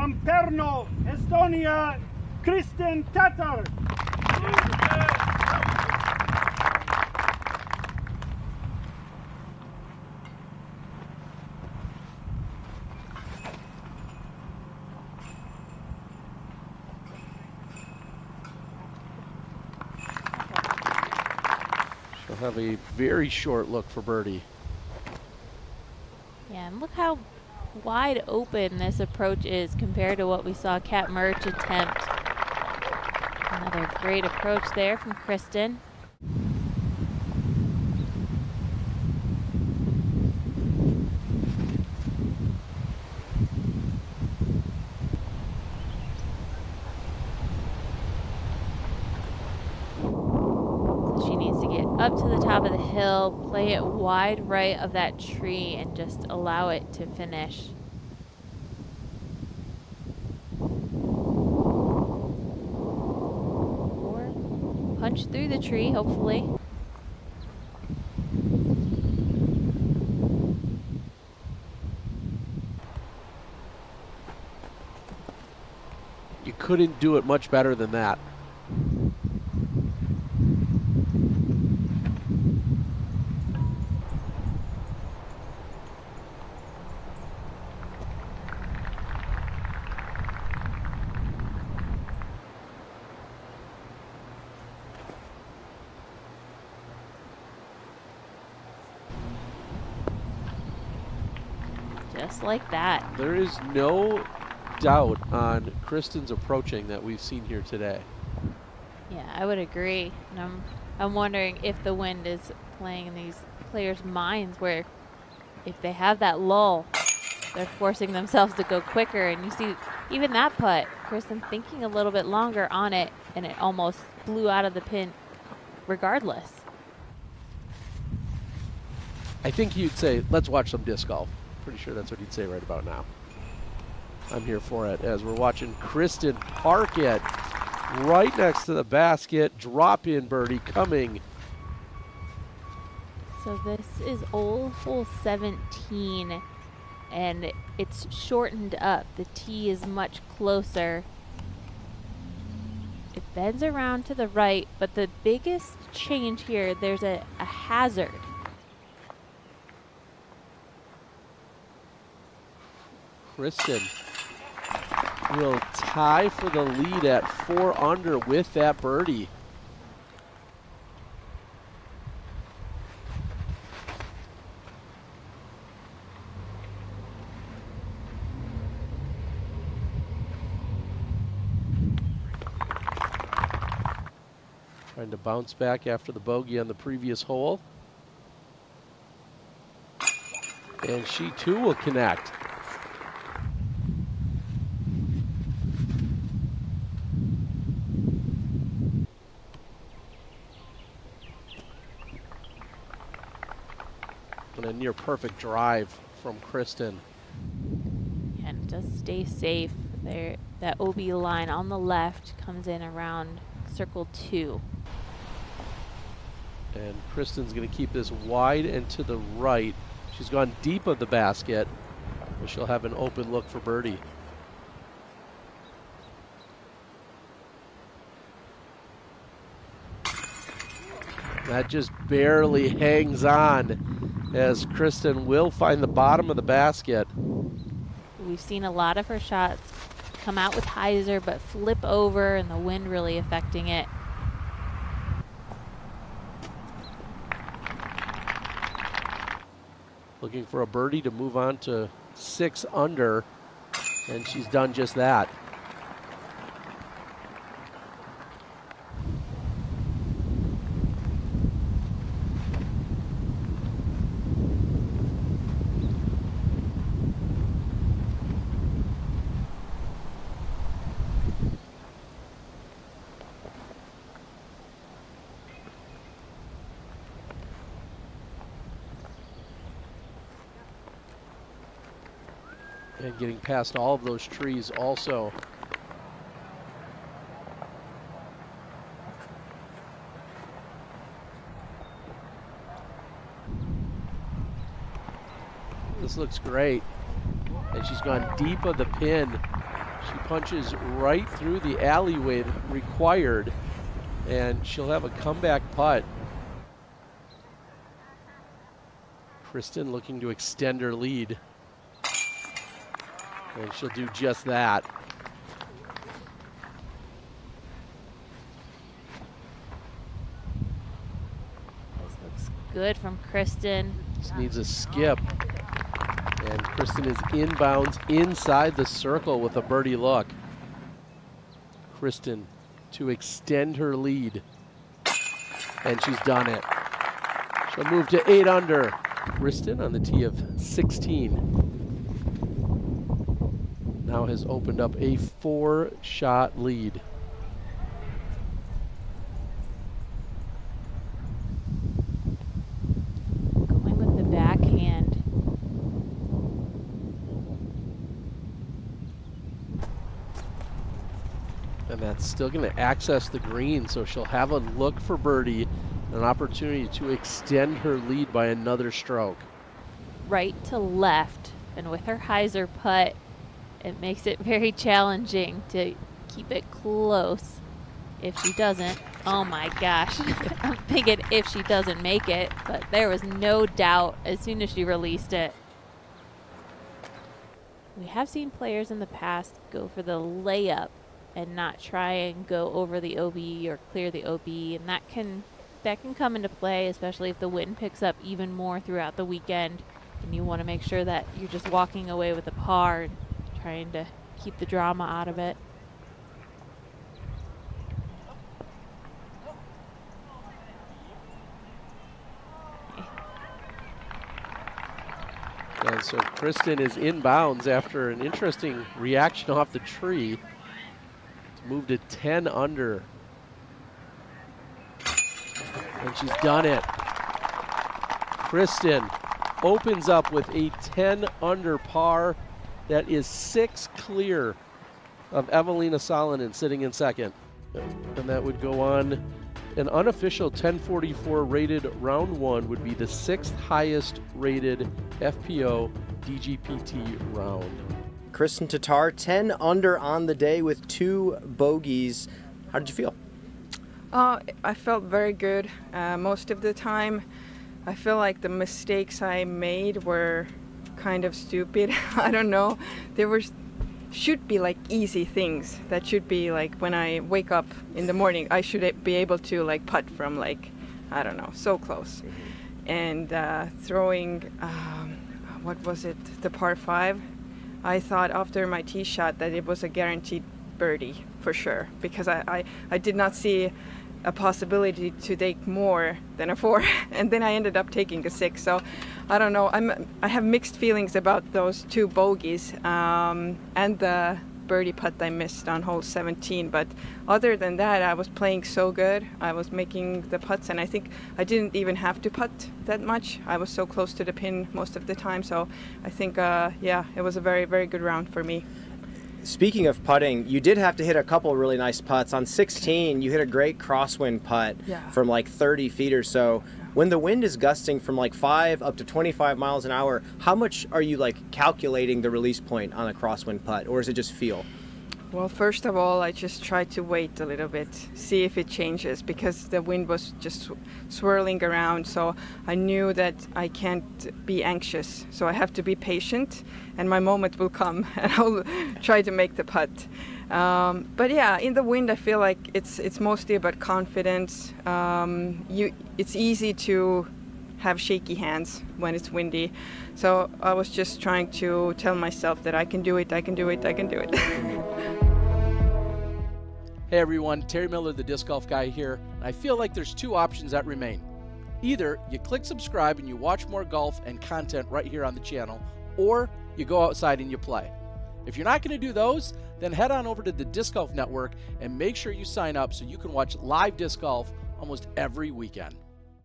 from Perno, Estonia, Kristin Tattar. She'll have a very short look for birdie. Yeah, and look how wide open this approach is compared to what we saw Kat Murch attempt. Another great approach there from Kristin. She needs to get up to the top of the hill, play it wide right of that tree, and just allow it to finish. Or punch through the tree, hopefully. You couldn't do it much better than that. Just like that. There is no doubt on Kristin's approaching that we've seen here today. Yeah, I would agree. And I'm wondering if the wind is playing in these players' minds where if they have that lull, they're forcing themselves to go quicker. And you see even that putt, Kristin thinking a little bit longer on it, and it almost blew out of the pin regardless. I think you'd say, let's watch some disc golf. Pretty sure that's what he'd say right about now. I'm here for it as we're watching Kristin park it right next to the basket. Drop in birdie coming. So this is hole 17, and it's shortened up. The tee is much closer. It bends around to the right, but the biggest change here, there's a hazard. Kristin will tie for the lead at 4 under with that birdie. Trying to bounce back after the bogey on the previous hole. And she too will connect. And a near perfect drive from Kristin. And just stay safe there. That OB line on the left comes in around circle 2. And Kristin's going to keep this wide and to the right. She's gone deep of the basket, but she'll have an open look for birdie. That just barely hangs on as Kristin will find the bottom of the basket. We've seen a lot of her shots come out with hyzer but flip over, and the wind really affecting it. Looking for a birdie to move on to 6 under, and she's done just that. And getting past all of those trees also. This looks great. And she's gone deep of the pin She punches right through the alleyway required, and she'll have a comeback putt. Kristin looking to extend her lead. And she'll do just that. This looks good from Kristin. Just needs a skip. And Kristin is inbounds inside the circle with a birdie look. Kristin to extend her lead. And she's done it. She'll move to 8 under. Kristin on the tee of 16. Now has opened up a 4-shot lead. Going with the backhand. And that's still going to access the green, so she'll have a look for birdie, an opportunity to extend her lead by another stroke. Right to left, and with her hyzer putt, it makes it very challenging to keep it close. If she doesn't, oh my gosh. I'm thinking if she doesn't make it, but there was no doubt as soon as she released it. We have seen players in the past go for the layup and not try and go over the OB or clear the OB, and that can come into play, especially if the wind picks up even more throughout the weekend, and you want to make sure that you're just walking away with a par, trying to keep the drama out of it. And so Kristin is inbounds after an interesting reaction off the tree to move to 10 under. And she's done it. Kristin opens up with a 10 under par. That is 6 clear of Evelina Salonen sitting in second. And that would go on. An unofficial 1044 rated round 1 would be the 6th highest rated FPO DGPT round. Kristin Tattar, 10 under on the day with 2 bogeys. How did you feel? I felt very good. Most of the time, I feel like the mistakes I made were kind of stupid. I don't know. There should be like easy things that should be like when I wake up in the morning, I should be able to like putt from like, I don't know, so close. And throwing, what was it, the par 5? I thought after my tee shot that it was a guaranteed birdie for sure, because I did not see a possibility to take more than a 4, and then I ended up taking a 6. So I don't know, I have mixed feelings about those 2 bogeys and the birdie putt I missed on hole 17. But other than that, I was playing so good. I was making the putts, and I think I didn't even have to putt that much. I was so close to the pin most of the time. So I think, yeah, it was a very, very good round for me. Speaking of putting, you did have to hit a couple really nice putts. On 16, you hit a great crosswind putt from like 30 feet or so. When the wind is gusting from like 5 up to 25 miles an hour, how much are you like calculating the release point on a crosswind putt, or is it just feel? Well, first of all, I just tried to wait a little bit, see if it changes, because the wind was just swirling around. So I knew that I can't be anxious. So I have to be patient, and my moment will come, and I'll try to make the putt. But yeah, in the wind, I feel like it's mostly about confidence. It's easy to have shaky hands when it's windy. So I was just trying to tell myself that I can do it, I can do it, I can do it. Hey everyone, Terry Miller, the Disc Golf Guy here. I feel like there's 2 options that remain. Either you click subscribe and you watch more golf and content right here on the channel, or you go outside and you play. If you're not going to do those, then head on over to the Disc Golf Network and make sure you sign up so you can watch live disc golf almost every weekend.